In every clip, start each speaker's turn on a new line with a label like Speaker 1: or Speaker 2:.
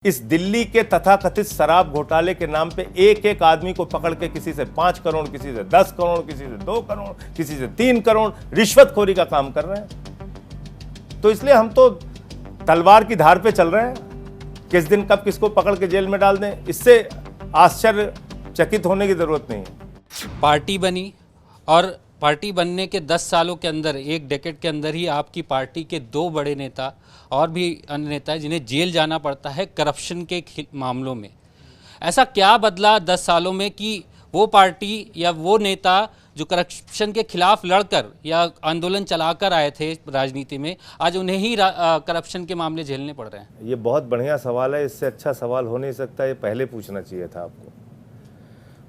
Speaker 1: इस दिल्ली के तथाकथित शराब घोटाले के नाम पे एक एक आदमी को पकड़ के किसी से 5 करोड़, किसी से 10 करोड़, किसी से 2 करोड़, किसी से 3 करोड़ रिश्वतखोरी का काम कर रहे हैं। तो इसलिए हम तो तलवार की धार पे चल रहे हैं, किस दिन कब किसको पकड़ के जेल में डाल दें, इससे आश्चर्यचकित होने की जरूरत नहीं है।
Speaker 2: पार्टी बनी और पार्टी बनने के 10 सालों के अंदर, एक डेकेड के अंदर ही आपकी पार्टी के 2 बड़े नेता और भी अन्य नेता हैं जिन्हें जेल जाना पड़ता है करप्शन के मामलों में। ऐसा क्या बदला 10 सालों में कि वो पार्टी या वो नेता जो करप्शन के खिलाफ लड़कर या आंदोलन चलाकर आए थे राजनीति में, आज उन्हें ही करप्शन के मामले झेलने पड़ रहे हैं?
Speaker 1: ये बहुत बढ़िया सवाल है, इससे अच्छा सवाल हो नहीं सकता, ये पहले पूछना चाहिए था आपको।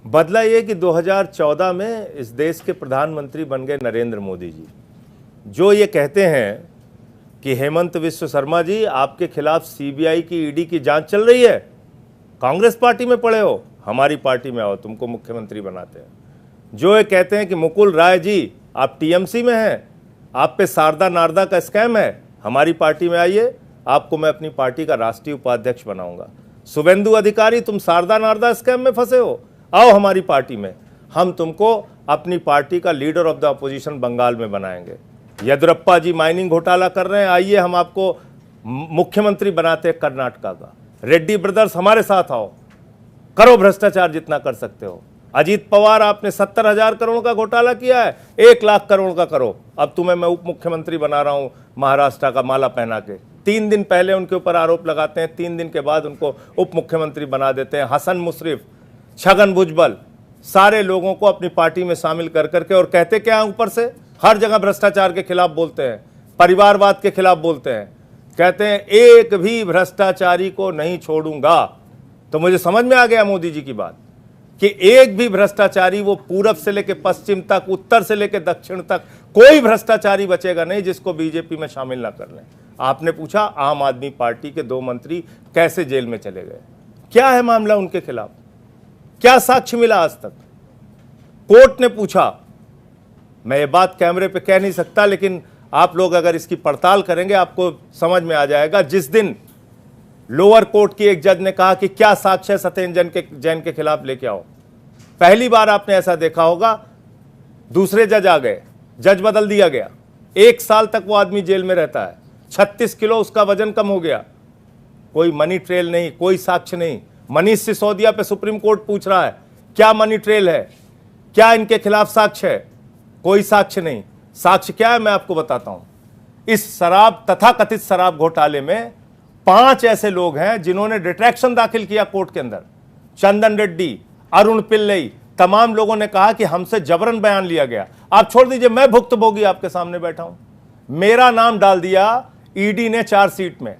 Speaker 1: बदला ये कि 2014 में इस देश के प्रधानमंत्री बन गए नरेंद्र मोदी जी, जो ये कहते हैं कि हेमंत विश्व शर्मा जी आपके खिलाफ सीबीआई की ईडी की जांच चल रही है, कांग्रेस पार्टी में पड़े हो, हमारी पार्टी में आओ, तुमको मुख्यमंत्री बनाते हैं। जो ये कहते हैं कि मुकुल राय जी आप टीएमसी में हैं, आप पे शारदा नारदा का स्कैम है, हमारी पार्टी में आइए, आपको मैं अपनी पार्टी का राष्ट्रीय उपाध्यक्ष बनाऊंगा। शुभेंदु अधिकारी तुम शारदा नारदा स्कैम में फंसे हो, आओ हमारी पार्टी में, हम तुमको अपनी पार्टी का leader of the opposition Bengal में बनाएंगे। येदियुरप्पा जी माइनिंग घोटाला कर रहे हैं, आइए हम आपको मुख्यमंत्री बनाते हैं कर्नाटका का। रेड्डी ब्रदर्स हमारे साथ आओ, करो भ्रष्टाचार जितना कर सकते हो। अजीत पवार आपने 70,000 करोड़ का घोटाला किया है, 1 लाख करोड़ का करो, अब तुम्हें मैं उप मुख्यमंत्री बना रहा हूं महाराष्ट्र का माला पहना के। 3 दिन पहले उनके ऊपर आरोप लगाते हैं, 3 दिन के बाद उनको उप मुख्यमंत्री बना देते हैं। हसन मुशर्रफ, छगन भुजबल, सारे लोगों को अपनी पार्टी में शामिल कर करके, और कहते क्या है ऊपर से, हर जगह भ्रष्टाचार के खिलाफ बोलते हैं, परिवारवाद के खिलाफ बोलते हैं, कहते हैं एक भी भ्रष्टाचारी को नहीं छोड़ूंगा। तो मुझे समझ में आ गया मोदी जी की बात कि एक भी भ्रष्टाचारी, वो पूरब से लेकर पश्चिम तक, उत्तर से लेकर दक्षिण तक, कोई भ्रष्टाचारी बचेगा नहीं जिसको बीजेपी में शामिल ना कर लें। आपने पूछा आम आदमी पार्टी के 2 मंत्री कैसे जेल में चले गए, क्या है मामला उनके खिलाफ, क्या साक्ष्य मिला आज तक? कोर्ट ने पूछा, मैं ये बात कैमरे पे कह नहीं सकता, लेकिन आप लोग अगर इसकी पड़ताल करेंगे आपको समझ में आ जाएगा। जिस दिन लोअर कोर्ट की एक जज ने कहा कि क्या साक्ष्य सत्येंद्र जैन के खिलाफ लेके आओ, पहली बार आपने ऐसा देखा होगा, दूसरे जज आ गए, जज बदल दिया गया, 1 साल तक वो आदमी जेल में रहता है, 36 किलो उसका वजन कम हो गया, कोई मनी ट्रेल नहीं, कोई साक्ष्य नहीं। मनीष सिसोदिया पे सुप्रीम कोर्ट पूछ रहा है क्या मनी ट्रेल है, क्या इनके खिलाफ साक्ष्य है, कोई साक्ष्य नहीं। साक्ष्य क्या है मैं आपको बताता हूं। इस शराब, तथाकथित शराब घोटाले में 5 ऐसे लोग हैं जिन्होंने रिट्रैक्शन दाखिल किया कोर्ट के अंदर। चंदन रेड्डी, अरुण पिल्लई, तमाम लोगों ने कहा कि हमसे जबरन बयान लिया गया। आप छोड़ दीजिए, मैं भुक्तभोगी आपके सामने बैठा हूं, मेरा नाम डाल दिया ईडी ने चार्जशीट में।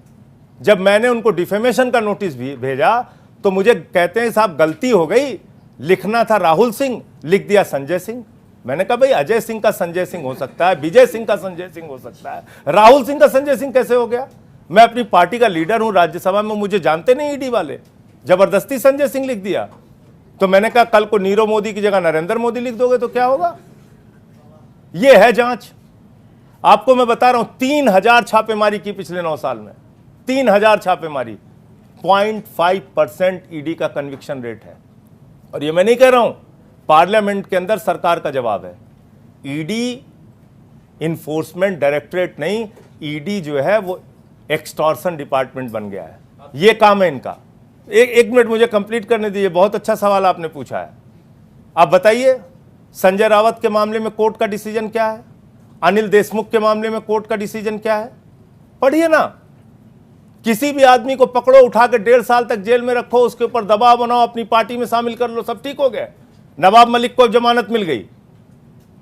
Speaker 1: जब मैंने उनको डिफेमेशन का नोटिस भी भेजा तो मुझे कहते हैं साहब गलती हो गई, लिखना था राहुल सिंह, लिख दिया संजय सिंह। मैंने कहा भाई अजय सिंह का संजय सिंह हो सकता है, विजय सिंह का संजय सिंह हो सकता है, राहुल सिंह का संजय सिंह कैसे हो गया? मैं अपनी पार्टी का लीडर हूं राज्यसभा में, मुझे जानते नहीं ईडी वाले, जबरदस्ती संजय सिंह लिख दिया। तो मैंने कहा कल को नीरव मोदी की जगह नरेंद्र मोदी लिख दोगे तो क्या होगा? यह है जांच। आपको मैं बता रहा हूं 3000 छापेमारी की पिछले 9 साल में, 3000 छापेमारी, 0.5% ईडी का कन्विक्शन रेट है। और ये मैं नहीं कह रहा हूं, पार्लियामेंट के अंदर सरकार का जवाब है। ईडी इन्फोर्समेंट डायरेक्टरेट नहीं, ईडी जो है वो एक्सटॉर्शन डिपार्टमेंट बन गया है, ये काम है इनका। एक मिनट मुझे कंप्लीट करने दीजिए, बहुत अच्छा सवाल आपने पूछा है। आप बताइए संजय रावत के मामले में कोर्ट का डिसीजन क्या है, अनिल देशमुख के मामले में कोर्ट का डिसीजन क्या है, पढ़िए ना। किसी भी आदमी को पकड़ो, उठा के 1.5 साल तक जेल में रखो, उसके ऊपर दबाव बनाओ, अपनी पार्टी में शामिल कर लो, सब ठीक हो गया। नवाब मलिक को जमानत मिल गई,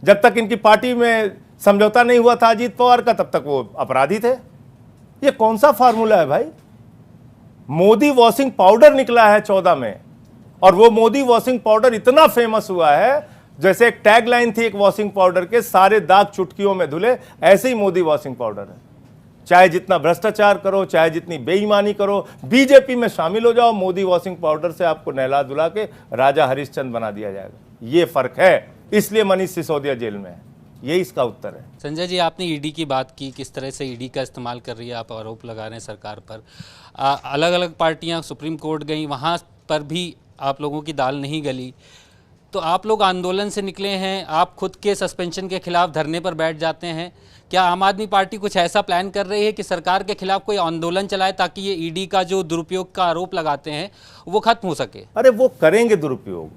Speaker 1: जब तक इनकी पार्टी में समझौता नहीं हुआ था अजीत पवार का, तब तक वो अपराधी थे। ये कौन सा फार्मूला है भाई? मोदी वॉशिंग पाउडर निकला है 14 में, और वो मोदी वॉशिंग पाउडर इतना फेमस हुआ है, जैसे एक टैगलाइन थी एक वॉशिंग पाउडर के, सारे दाग चुटकियों में धुले, ऐसे ही मोदी वॉशिंग पाउडर है। चाहे जितना भ्रष्टाचार करो, चाहे जितनी बेईमानी करो, बीजेपी में शामिल हो जाओ, मोदी वॉशिंग पाउडर से आपको नहला धुला के राजा हरिश्चंद्र बना दिया जाएगा। ये फर्क है, इसलिए मनीष सिसोदिया जेल में है। यही इसका उत्तर है।
Speaker 2: संजय जी, आपने ईडी की बात की, किस तरह से ईडी का इस्तेमाल कर रही है, आप आरोप लगा रहे हैं सरकार पर। अलग अलग पार्टियां सुप्रीम कोर्ट गई, वहां पर भी आप लोगों की दाल नहीं गली। तो आप लोग आंदोलन से निकले हैं, आप खुद के सस्पेंशन के खिलाफ धरने पर बैठ जाते हैं। क्या आम आदमी पार्टी कुछ ऐसा प्लान कर रही है कि सरकार के खिलाफ कोई आंदोलन चलाए ताकि ये ईडी का जो दुरुपयोग का आरोप लगाते हैं वो खत्म हो सके?
Speaker 1: अरे वो करेंगे दुरुपयोग।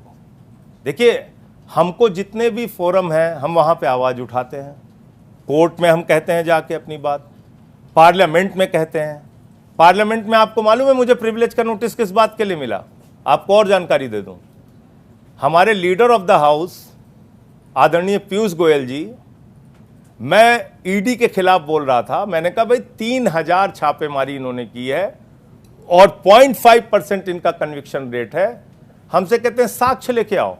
Speaker 1: देखिए, हमको जितने भी फोरम हैं हम वहां पे आवाज उठाते हैं, कोर्ट में हम कहते हैं जाके अपनी बात, पार्लियामेंट में कहते हैं। पार्लियामेंट में आपको मालूम है मुझे प्रिविलेज का नोटिस किस बात के लिए मिला? आपको और जानकारी दे दूं, हमारे लीडर ऑफ द हाउस आदरणीय पीयूष गोयल जी, मैं ईडी के खिलाफ बोल रहा था, मैंने कहा भाई 3000 छापेमारी इन्होंने की है और 0.5% इनका कन्विक्शन रेट है। हमसे कहते हैं साक्ष्य लेके आओ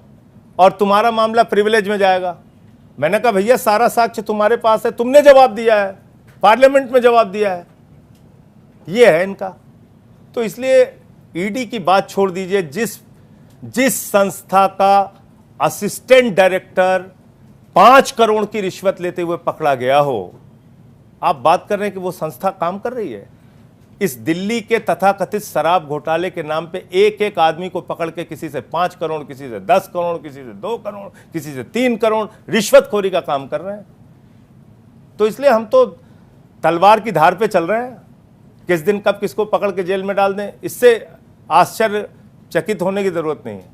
Speaker 1: और तुम्हारा मामला प्रिविलेज में जाएगा। मैंने कहा भैया सारा साक्ष्य तुम्हारे पास है, तुमने जवाब दिया है, पार्लियामेंट में जवाब दिया है, ये है इनका। तो इसलिए ईडी की बात छोड़ दीजिए। जिस संस्था का असिस्टेंट डायरेक्टर 5 करोड़ की रिश्वत लेते हुए पकड़ा गया हो, आप बात कर रहे हैं कि वो संस्था काम कर रही है? इस दिल्ली के तथाकथित शराब घोटाले के नाम पे एक एक आदमी को पकड़ के किसी से 5 करोड़, किसी से 10 करोड़, किसी से 2 करोड़, किसी से 3 करोड़ रिश्वतखोरी का काम कर रहे हैं। तो इसलिए हम तो तलवार की धार पे चल रहे हैं, किस दिन कब किसको पकड़ के जेल में डाल दें, इससे आश्चर्यचकित होने की जरूरत नहीं है।